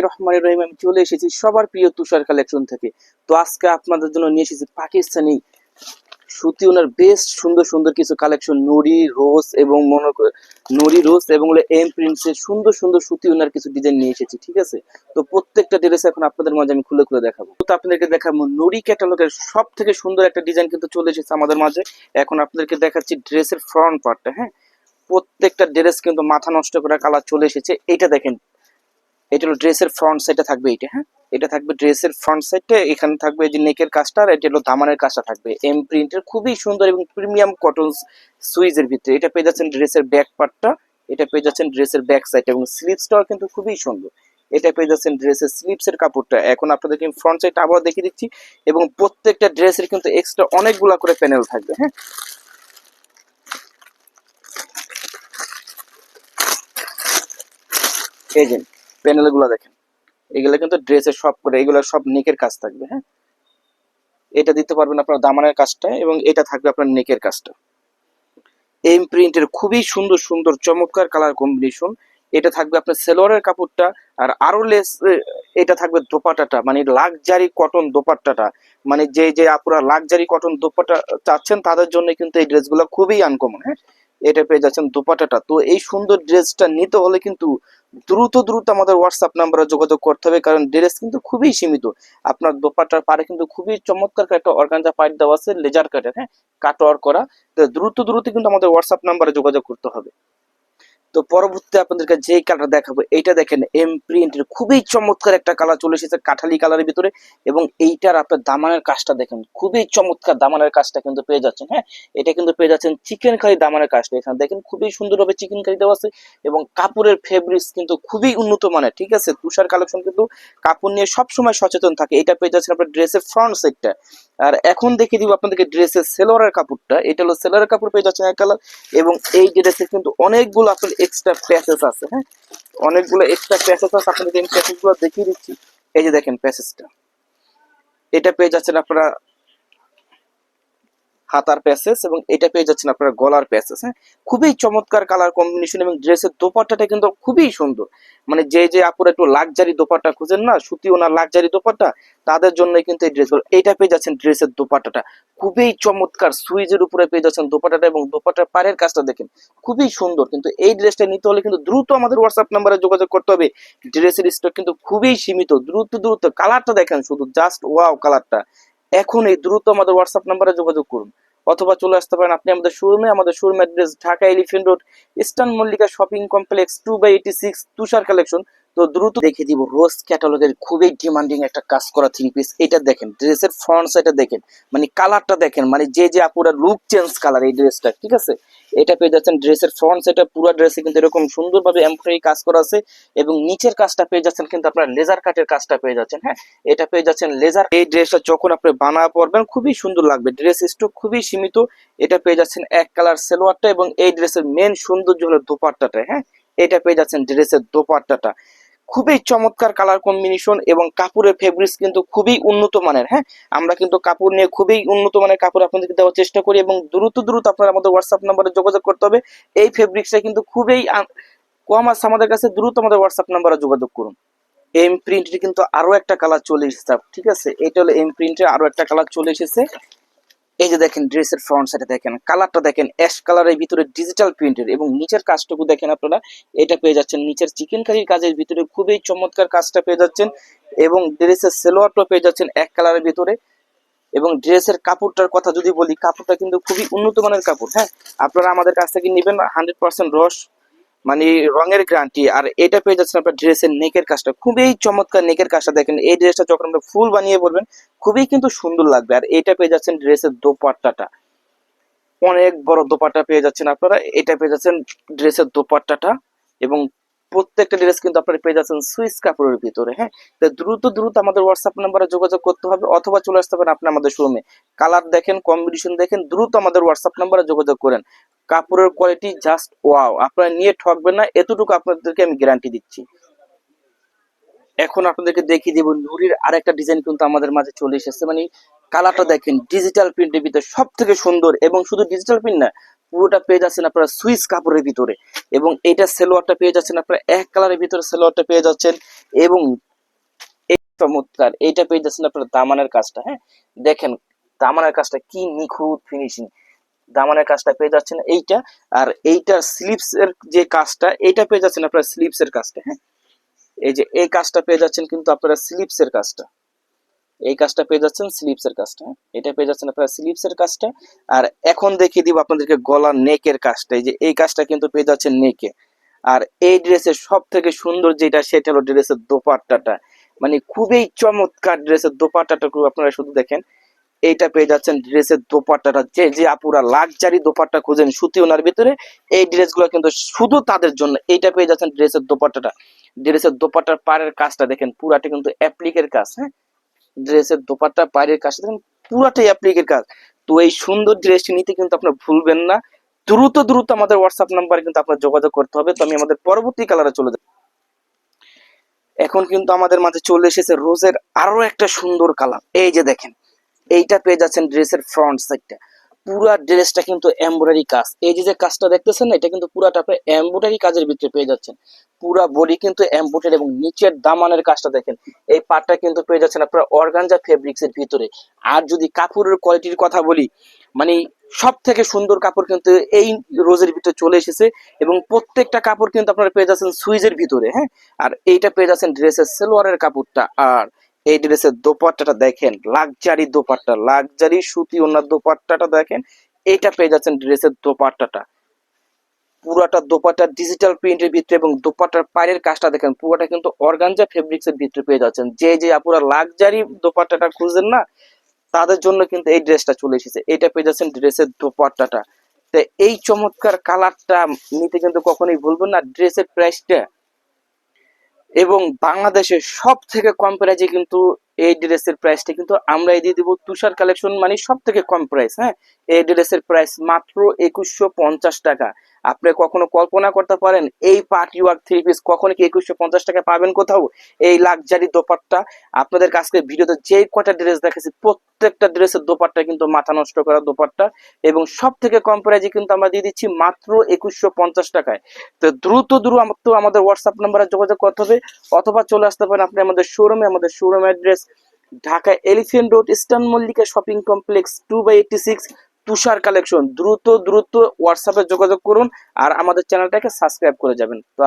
রহমানির রহিম, আমি চলে এসেছি সবার প্রিয় তুষার কালেকশন থেকে। তো আজকে আপনাদের জন্য নিয়ে এসেছি পাকিস্তানি সুতি ওনার বেশ সুন্দর সুন্দর কিছু কালেকশন, নুরি রোজ এবং এম প্রিন্টসের সুন্দর সুন্দর সুতি ওনার কিছু ডিজাইন নিয়ে এসেছি। ঠিক আছে, তো প্রত্যেকটা ড্রেস এখন আপনাদের মাঝে আমি খুলে খুলে দেখাবো। তো আপনাদেরকে দেখাবো নুরি ক্যাটালগের সব থেকে সুন্দর একটা ডিজাইন কিন্তু চলে এসেছে আমাদের মাঝে। এখন আপনাদেরকে দেখাচ্ছি ড্রেসের ফ্রন্ট পার্টটা। হ্যাঁ, প্রত্যেকটা ড্রেস কিন্তু মাথা নষ্ট করা কালার চলে এসেছে। এটা দেখেন, এটা হলো ড্রেসের ফ্রন্ট সাইডে থাকবে এটা। হ্যাঁ, এটা থাকবে ড্রেসের ফ্রন্ট সাইডে, এখানে থাকবে এই যে নেকের কাজটা, আর এটা হলো দামানের কাজটা থাকবে এম প্রিন্টের, খুবই সুন্দর এবং প্রিমিয়াম কটন সুইজের ভিতরে। এটা পেয়ে যাচ্ছেন ড্রেসের ব্যাক পার্টটা, এটা পেয়ে যাচ্ছেন ড্রেসের ব্যাক সাইড, এবং স্লিভসটাও কিন্তু খুবই সুন্দর। এটা পেয়ে যাচ্ছেন ড্রেসের স্লিভসের কাপড়টা। এখন আপনাদেরকে ফ্রন্ট সাইড আবার দেখিয়ে দিচ্ছি, এবং প্রত্যেকটা ড্রেসের কিন্তু এক্সট্রা অনেকগুলা করে প্যানেল থাকবে। হ্যাঁ, এই যে প্যানেল গুলা দেখেন, এগুলো কিন্তু ড্রেসের সব করে, এগুলো সব নেকের কাজ থাকবে। হ্যাঁ, এটা দিতে পারবেন আপনার দামানের কাজটা, এবং এটা থাকবে আপনার নেকের কাজটা। এম প্রিন্টের খুবই সুন্দর সুন্দর চমৎকার কালার কম্বিনেশন। এটা থাকবে আপনার সেলোয়ারের কাপড়টা, আর আরো লেস এটা থাকবে দোপাট্টাটা, মানে লাক্সারি কটন দোপাট্টাটা। মানে যে যে আপুরা লাক্সারি কটন দোপাট্টা চাচ্ছেন তাদের জন্য কিন্তু এই ড্রেসগুলো খুবই আনকমন। হ্যাঁ, এটা পেয়ে যাচ্ছেন দোপাট্টাটা। তো এই সুন্দর ড্রেসটা নিতে হলে কিন্তু দ্রুত দ্রুত আমাদের হোয়াটসঅ্যাপ নাম্বারে যোগাযোগ করতে হবে, কারণ ড্রেস কিন্তু খুবই সীমিত। আপনার দোপাট্টার পারে কিন্তু খুবই চমৎকার একটা অর্গানজা পাইট দেওয়া আছে লেজার কাটের। হ্যাঁ, কাট ওয়ার্ক করা। তো দ্রুত দ্রুত কিন্তু আমাদের হোয়াটসঅ্যাপ নাম্বারে যোগাযোগ করতে হবে। তো পরবর্তীতে আপনাদেরকে যে কালার দেখাবো, এইটা দেখেন এম প্রিন্টের খুবই চমৎকার একটা কালার চলে এসেছে কাঠালি কালারের ভিতরে, এবং এইটার আপনার দামানের কাজটা দেখেন, খুবই চমৎকার দামানের কাজটা কিন্তু পেয়ে যাচ্ছেন। হ্যাঁ, এটা কিন্তু পেয়ে যাচ্ছেন চিকেন কারি দামানের কাজটা। এখানে দেখেন খুবই সুন্দরভাবে চিকেন কারি দেওয়া আছে, এবং কাপড়ের ফেব্রিক্স কিন্তু খুবই উন্নত মানের। ঠিক আছে, তুষার কালেকশন কিন্তু কাপড় নিয়ে সবসময় সচেতন থাকে। এটা পেয়ে যাচ্ছেন আপনার ড্রেসের ফ্রন্ট সাইডটা। আর এখন দেখিয়ে দিব আপনাদেরকে ড্রেসের সেলোয়ারের কাপড়টা। এটা হলো সেলোয়ারের কাপড় পেয়ে যাচ্ছেন এক কালার, এবং এই ড্রেসে কিন্তু অনেকগুলো আপনার এক্সট্রা প্যাচেস আছে। হ্যাঁ, অনেকগুলো এক্সট্রা প্যাচেস আছে, আপনাদের এই প্যাচেস গুলো দেখিয়ে দিচ্ছি। এই যে দেখেন প্যাচেসটা, এটা পেয়ে যাচ্ছেন আপনারা হাতার প্যাসেজ, এবং এটা পেয়ে যাচ্ছেন আপনারা গলার প্যাসেজ। হ্যাঁ, খুবই চমৎকার কালার কম্বিনেশন, এবং ড্রেসের দোপাট্টাটা কিন্তু খুবই সুন্দর। মানে যে যে আপুরা একটু লাক্সারি দোপাট্টা খুঁজেন না, সুতি ওনার লাক্সারি দোপাট্টা, তাদের জন্য কিন্তু এই ড্রেস। এইটা পেয়ে যাচ্ছেন ড্রেসের দোপাট্টাটা, খুবই চমৎকার সুইজের উপরে পেয়ে যাচ্ছেন দোপাট্টাটা, এবং দোপাট্টার পাড়ের কাজটা দেখেন খুবই সুন্দর। কিন্তু এই ড্রেসটা নিতে হলে কিন্তু দ্রুত আমাদের হোয়াটসঅ্যাপ নাম্বারে যোগাযোগ করতে হবে। ড্রেসের স্টক কিন্তু খুবই সীমিত। দ্রুত দ্রুত কালারটা দেখেন, শুধু জাস্ট ওয়াও কালারটা। এখন এই দ্রুত আমাদের হোয়াটসঅ্যাপ নাম্বারে যোগাযোগ করুন, অথবা চলে আসতে পারেন আপনি আমাদের শোরুমে। আমাদের showroom address Dhaka elephant road, eastern Mallika shopping complex, 2/86, তুষার কালেকশন। তো দ্রুত দেখে দিব রোজ ক্যাটালগের খুবই ডিমান্ডিং একটা কাজ করা থ্রি পিস। এটা দেখেন ড্রেসের ফ্রন্ট সাইডটা দেখেন, মানে কালারটা দেখেন, মানে যে যে আপুরা লুক চেঞ্জ কালার এই ড্রেসটা। ঠিক আছে, এটা পেয়ে যাচ্ছেন ড্রেসের ফ্রন্ট সাইডটা, পুরো ড্রেসে কিন্তু এরকম সুন্দরভাবে এমব্রয়ডারি কাজ করা আছে, এবং নিচের কাজটা পেয়ে যাচ্ছেন কিন্তু আপনার লেজার কাটের কাজটা পেয়ে যাচ্ছেন। হ্যাঁ, এটা পেয়ে যাচ্ছেন লেজার। এই ড্রেসটা যখন আপনি বানা পরবেন খুবই সুন্দর লাগবে। ড্রেস স্টক খুবই সীমিত। এটা পেয়ে যাচ্ছেন এক কালার সেলোয়ারটা, এবং এই ড্রেসের মেন সৌন্দর্য হলো দোপাট্টাটা। হ্যাঁ, এটা পেয়ে যাচ্ছেন ড্রেসের দোপাট্টাটা, খুবই চমৎকার কালার কম্বিনেশন, এবং কাপড়ের ফেব্রিক্স কিন্তু খুবই উন্নত মানের। হ্যাঁ, আমরা কিন্তু কাপড় নিয়ে খুবই উন্নত মানের কাপড় আপনাদেরকে দেওয়ার চেষ্টা করি, এবং দ্রুত দ্রুত আপনারা আমাদের হোয়াটসঅ্যাপ নাম্বারে যোগাযোগ করতে হবে। এই ফেব্রিক্সটা কিন্তু খুবই কম আছে আমাদের কাছে, দ্রুত আমাদের হোয়াটসঅ্যাপ নাম্বারে যোগাযোগ করুন। এম প্রিন্টের কিন্তু আরো একটা কালার চলে এসেছে। ঠিক আছে, এটা হলো এম প্রিন্টের আরো একটা কালার চলে এসেছে। এই যে দেখেন ড্রেসের ফ্রন্ট সাইডে দেখেন কালারটা দেখেন, অ্যাশ কালারের ভিতরে ডিজিটাল প্রিন্টের, এবং নিচের কাজটুকু দেখেন আপনারা। এটা পেয়ে যাচ্ছেন নিচের চিকেন কারির কাজের ভিতরে, খুবই চমৎকার কাজটা পেয়ে যাচ্ছেন, এবং ড্রেসের সেলোয়ারটা পেয়ে যাচ্ছেন এক কালারের ভিতরে। এবং ড্রেসের কাপড়টার কথা যদি বলি, কাপড়টা কিন্তু খুবই উন্নত মানের কাপড়। হ্যাঁ, আপনারা আমাদের কাছ থেকে নেবেন 100% রস, মানে রঙের গ্যারান্টি। আর এটা পেয়ে যাচ্ছেন আপনার ড্রেসের নেকের কাজটা, খুবই চমৎকার নেকের কাজটা দেখেন। এই ড্রেসটা যখন আমরা ফুল বানিয়ে পরবেন খুবই কিন্তু সুন্দর লাগবে। আর এটা পেয়ে যাচ্ছেন ড্রেসের দোপাট্টাটা, অনেক বড় দোপাট্টা পেয়ে যাচ্ছেন আপনারা। এটা পেয়ে যাচ্ছেন ড্রেসের দোপাট্টাটা, এবং প্রত্যেকটা ড্রেস কিন্তু আপনারা পেয়ে যাচ্ছেন সুইস কাপড়ের ভিতরে। হ্যাঁ, তো দ্রুত দ্রুত আমাদের হোয়াটসঅ্যাপ নাম্বারে যোগাযোগ করতে হবে, অথবা চলে আসতে পারেন আপনি আমাদের শোরুমে। কালার দেখেন, কম্বিনেশন দেখেন, দ্রুত আমাদের হোয়াটসঅ্যাপ নাম্বারে যোগাযোগ করেন। কাপড়ের কোয়ালিটি জাস্ট ওয়াও, আপনারা নিয়ে ঠকবেন না, এতটুকু আপনাদেরকে আমি গ্যারান্টি দিচ্ছি। এখন আপনাদেরকে দেখিয়ে দেবো নুরির আরেকটা ডিজাইন কিন্তু আমাদের মাঝে চলে এসেছে। মানে কালারটা দেখেন ডিজিটাল প্রিন্টের ভিতরে সব থেকে সুন্দর, এবং শুধু ডিজিটাল প্রিন্ট না, পুরোটা পেয়ে যাচ্ছেন আপনারা সুইস কাপড়ের ভিতরে, এবং এটা সেলোয়ারটা পেয়ে যাচ্ছেন আপনারা এক কালারের ভিতরে সেলোয়ারটা পেয়ে যাচ্ছেন। এবং এই চমৎকার এইটা পেয়ে যাচ্ছেন আপনারা দামানের কাজটা। হ্যাঁ, দেখেন দামানের কাজটা কি নিখুঁত ফিনিশিং, দামানের কাজটা পেয়ে যাচ্ছেন এইটা। আর এইটার স্লিপস এর যে কাজটা, এইটা পেয়ে যাচ্ছেন আপনারা স্লিপস এর কাজটা। হ্যাঁ, এই যে এই কাজটা পেয়ে যাচ্ছেন কিন্তু আপনারা স্লিপস এর কাজটা, এই কাজটা পেয়ে যাচ্ছেন স্লিপস এর কাজটা। হ্যাঁ, এটা পেয়ে যাচ্ছেন আপনারা স্লিপস এর কাজটা। আর এখন দেখিয়ে দিব আপনাদেরকে গলার নেকের কাজটা, এই যে এই কাজটা কিন্তু পেয়ে যাচ্ছেন নেকে। আর এই ড্রেসের সব থেকে সুন্দর যেটা, সেটা হলো ড্রেসের দোপাট্টাটা, মানে খুবই চমৎকার ড্রেসের দোপাট্টাটা আপনারা শুধু দেখেন। এইটা পেয়ে যাচ্ছেন ড্রেসের দোপাট্টাটা, যে যে আপুরা লাক্সারি দোপাট্টা খুঁজেন সুতি ওনার ভিতরে, এই ড্রেসগুলো কিন্তু শুধু তাদের জন্য। এইটা পেয়ে যাচ্ছেন ড্রেসের দোপাট্টাটা, ড্রেসের দোপাট্টার পাড়ের কাজটা দেখেন পুরাটা কিন্তু অ্যাপ্লিকের কাজ। হ্যাঁ, ড্রেসের দোপাট্টা পাড়ের কাজটা দেখেন পুরাটাই অ্যাপ্লিকের কাজ। তো এই সুন্দর ড্রেসটি নিতে কিন্তু আপনারা ভুলবেন না, দ্রুত দ্রুত আমাদের হোয়াটসঅ্যাপ নাম্বারে কিন্তু আপনার যোগাযোগ করতে হবে। তো আমি আমাদের পরবর্তী কালারে চলে যাব। এখন কিন্তু আমাদের মাঝে চলে এসেছে রোজের আরো একটা সুন্দর কালার, এই যে দেখেন এইটা পেয়ে যাচ্ছেন ড্রেসের ফ্রন্ট সাইডটা, পুরা ড্রেসটা কিন্তু এমব্রয়ডারি কাজ। এই যে যে কাজটা দেখতেছেন না, এটা কিন্তু পুরাটা আপনি এমব্রয়ডারি কাজের ভিতরে পেয়ে যাচ্ছেন। পুরা বডি কিন্তু এমব্রয়ডারি, এবং নিচের দামানের কাজটা দেখেন, এই পাটটা কিন্তু পেয়ে যাচ্ছেন আপনার অর্গানজা ফেব্রিক্স এর ভিতরে। আর যদি কাপড়ের কোয়ালিটির কথা বলি, মানে সব থেকে সুন্দর কাপড় কিন্তু এই রোজের ভিতরে চলে এসেছে, এবং প্রত্যেকটা কাপড় কিন্তু আপনারা পেয়ে যাচ্ছেন সুইজের ভিতরে। হ্যাঁ, আর এইটা পেয়ে যাচ্ছেন ড্রেসের সেলোয়ারের কাপড়টা। আর এই ড্রেসের দোপাট্টাটা দেখেন, লাক্সারি দোপাট্টা, লাক্সারি সুতি ওনার দোপাট্টাটা দেখেন। এটা পেয়ে যাচ্ছেন ড্রেসের দোপাট্টাটা, পুরাটা দোপাট্টা ডিজিটাল প্রিন্টের ভিতরে, এবং দোপাট্টার পায়ের কাজটা দেখেন পুরোটা কিন্তু অর্গানজা ফেব্রিক্স এর ভিতরে পেয়ে যাচ্ছেন। যে যে আপুরা লাক্সারি দোপাট্টাটা খুঁজেন না, তাদের জন্য কিন্তু এই ড্রেসটা চলে এসেছে। এটা পেয়ে যাচ্ছেন ড্রেসের দোপাট্টাটা। তো এই চমৎকার কালারটা নিতে কিন্তু কখনোই ভুলবেন না। ড্রেসের প্রাইসটা এবং বাংলাদেশের সব থেকে কম প্রাইসে কিন্তু এই ড্রেসের প্রাইসটা কিন্তু আমরাই দিয়ে দিব। তুষার কালেকশন মানে সব থেকে কম প্রাইস। হ্যাঁ, এই ড্রেসের প্রাইস মাত্র 2150 টাকা। আপনি কখনো কল্পনা করতে পারেন এই পার্টি ওয়ার্ক থ্রি পিস কখনো কি 2150 টাকা পাবেন কোথাও? এই লাক্সারি দোপাট্টা আপনাদের কাছে ভিডিওতে যে কটা ড্রেস দেখেছি, প্রত্যেকটা ড্রেসের দোপাট্টা কিন্তু মাথা নষ্ট করা দোপাট্টা, এবং সব থেকে কম প্রাইসে কিন্তু আমরা দিয়ে দিচ্ছি মাত্র 2150 টাকায়। তো দ্রুত দ্রুত আমাদের হোয়াটসঅ্যাপ নাম্বারে যোগাযোগ করতে হবে, অথবা চলে আসতে পারেন আপনি আমাদের শোরুমে। আমাদের showroom address Dhaka elephant road, eastern Mallika shopping complex, 2/86, তুষার কালেকশন। দ্রুত দ্রুত হোয়াটসঅ্যাপে যোগাযোগ করুন, আর আমাদের চ্যানেলটাকে সাবস্ক্রাইব করে যাবেন। তো